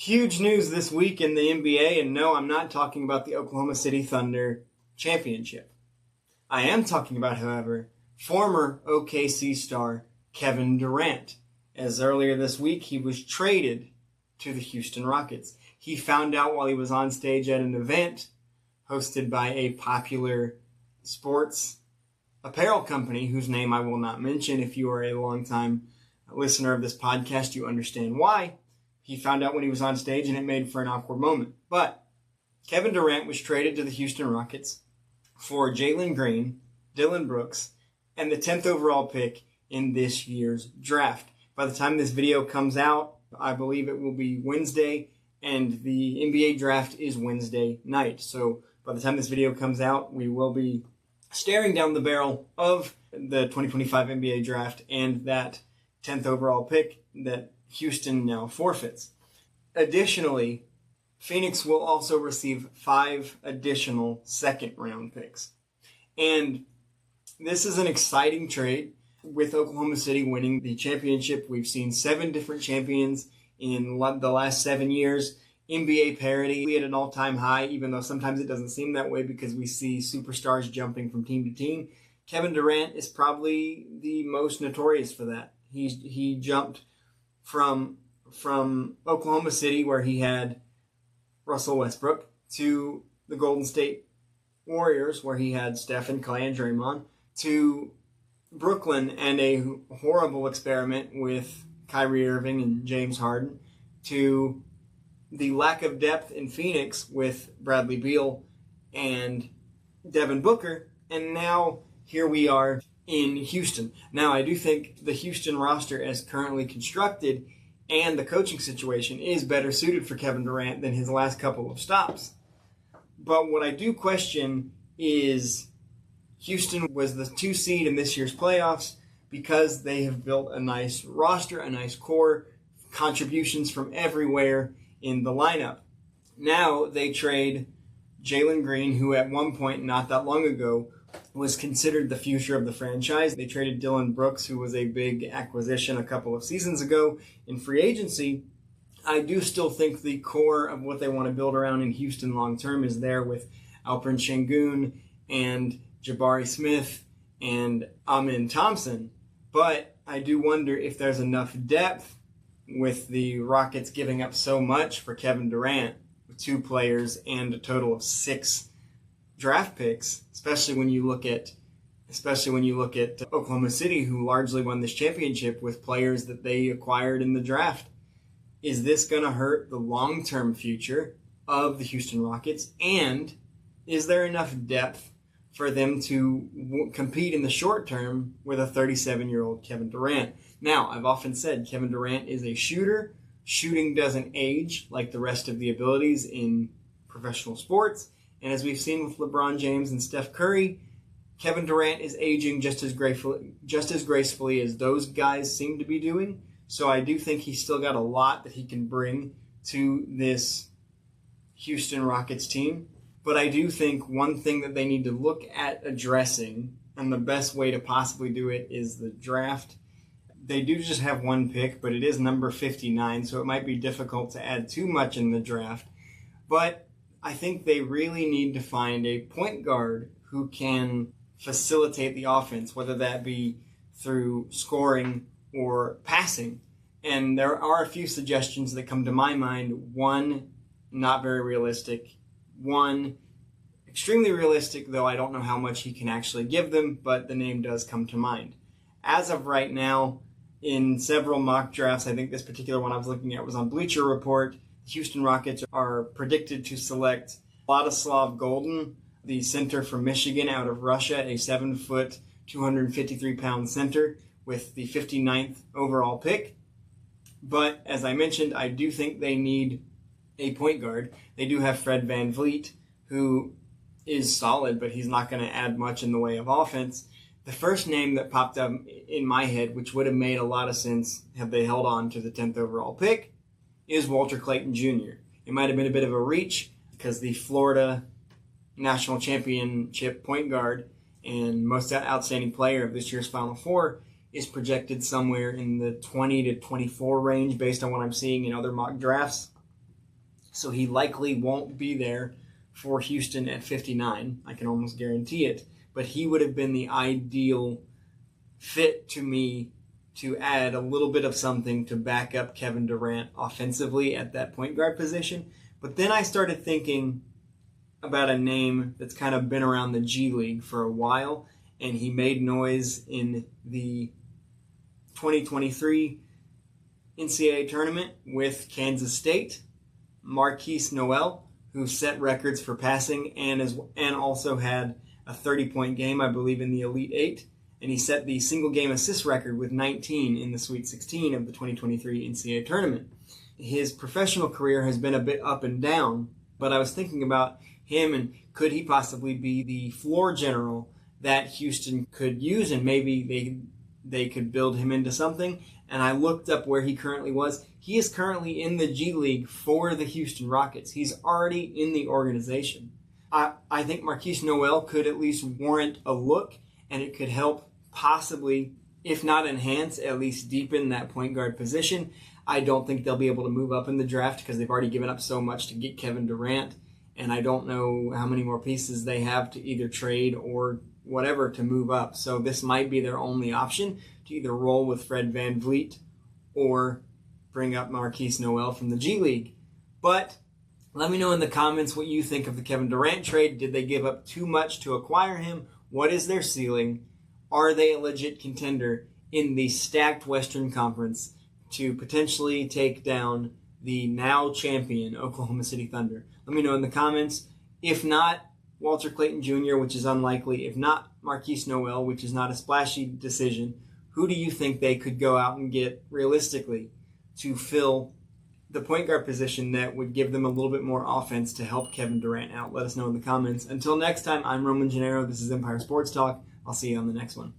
Huge news this week in the NBA, and no, I'm not talking about the Oklahoma City Thunder championship. I am talking about, however, former OKC star Kevin Durant, as earlier this week he was traded to the Houston Rockets. He found out while he was on stage at an event hosted by a popular sports apparel company whose name I will not mention. If you are a longtime listener of this podcast, you understand why. He found out when he was on stage, and it made for an awkward moment. But Kevin Durant was traded to the Houston Rockets for Jalen Green, Dillon Brooks, and the 10th overall pick in this year's draft. By the time this video comes out, I believe it will be Wednesday, and the NBA draft is Wednesday night. So by the time this video comes out, we will be staring down the barrel of the 2025 NBA draft and that 10th overall pick that Houston now forfeits. Additionally, Phoenix will also receive 5 additional second-round picks. And this is an exciting trade. With Oklahoma City winning the championship, we've seen 7 different champions in the last 7 years. NBA parity at an all-time high, even though sometimes it doesn't seem that way because we see superstars jumping from team to team. Kevin Durant is probably the most notorious for that. He jumped from Oklahoma City, where he had Russell Westbrook, to the Golden State Warriors, where he had Steph and Clay and Draymond, to Brooklyn and a horrible experiment with Kyrie Irving and James Harden, to the lack of depth in Phoenix with Bradley Beal and Devin Booker, and now here we are in Houston. Now, I do think the Houston roster as currently constructed and the coaching situation is better suited for Kevin Durant than his last couple of stops. But what I do question is Houston was the 2 seed in this year's playoffs because they have built a nice roster, a nice core, contributions from everywhere in the lineup. Now they trade Jalen Green, who at one point not that long ago was considered the future of the franchise. They traded Dillon Brooks, who was a big acquisition a couple of seasons ago in free agency. I do still think the core of what they want to build around in Houston long term is there with Alperen Şengün and Jabari Smith and Amin Thompson. But I do wonder if there's enough depth with the Rockets giving up so much for Kevin Durant, with 2 players and a total of 6 draft picks, especially when you look at Oklahoma City, who largely won this championship with players that they acquired in the draft. Is this going to hurt the long-term future of the Houston Rockets? And is there enough depth for them to compete in the short term with a 37-year-old Kevin Durant? Now, I've often said Kevin Durant is a shooter. Shooting doesn't age like the rest of the abilities in professional sports. And as we've seen with LeBron James and Steph Curry, Kevin Durant is aging just as gracefully as those guys seem to be doing. So I do think he's still got a lot that he can bring to this Houston Rockets team. But I do think one thing that they need to look at addressing, and the best way to possibly do it, is the draft. They do just have 1 pick, but it is number 59, so it might be difficult to add too much in the draft. But I think they really need to find a point guard who can facilitate the offense, whether that be through scoring or passing. And there are a few suggestions that come to my mind. 1, not very realistic. 1, extremely realistic, though I don't know how much he can actually give them, but the name does come to mind. As of right now, in several mock drafts, I think this particular one I was looking at was on Bleacher Report, the Houston Rockets are predicted to select Vladislav Golden, the center from Michigan out of Russia, a 7-foot, 253-pound center with the 59th overall pick. But as I mentioned, I do think they need a point guard. They do have Fred VanVleet, who is solid, but he's not going to add much in the way of offense. The first name that popped up in my head, which would have made a lot of sense had they held on to the 10th overall pick, is Walter Clayton Jr. It might have been a bit of a reach because the Florida national championship point guard and most outstanding player of this year's Final Four is projected somewhere in the 20 to 24 range based on what I'm seeing in other mock drafts. So he likely won't be there for Houston at 59. I can almost guarantee it. But he would have been the ideal fit to me to add a little bit of something to back up Kevin Durant offensively at that point guard position. But then I started thinking about a name that's kind of been around the G League for a while, and he made noise in the 2023 NCAA tournament with Kansas State, Markquis Nowell, who set records for passing and also had a 30-point game, I believe, in the Elite Eight. And he set the single-game assist record with 19 in the Sweet 16 of the 2023 NCAA tournament. His professional career has been a bit up and down, but I was thinking about him and could he possibly be the floor general that Houston could use, and maybe they could build him into something. And I looked up where he currently was. He is currently in the G League for the Houston Rockets. He's already in the organization. I think Markquis Nowell could at least warrant a look, and it could help possibly, if not enhance, at least deepen that point guard position. I don't think they'll be able to move up in the draft because they've already given up so much to get Kevin Durant, and I don't know how many more pieces they have to either trade or whatever to move up. So this might be their only option, to either roll with Fred VanVleet or bring up Markquis Nowell from the G League. But let me know in the comments what you think of the Kevin Durant trade. Did they give up too much to acquire him? What is their ceiling? Are they a legit contender in the stacked Western Conference to potentially take down the now champion Oklahoma City Thunder? Let me know in the comments. If not, Walter Clayton Jr., which is unlikely. If not, Markquis Nowell, which is not a splashy decision. Who do you think they could go out and get realistically to fill the point guard position that would give them a little bit more offense to help Kevin Durant out? Let us know in the comments. Until next time, I'm Janeiro. This is Empire Sports Talk. I'll see you on the next one.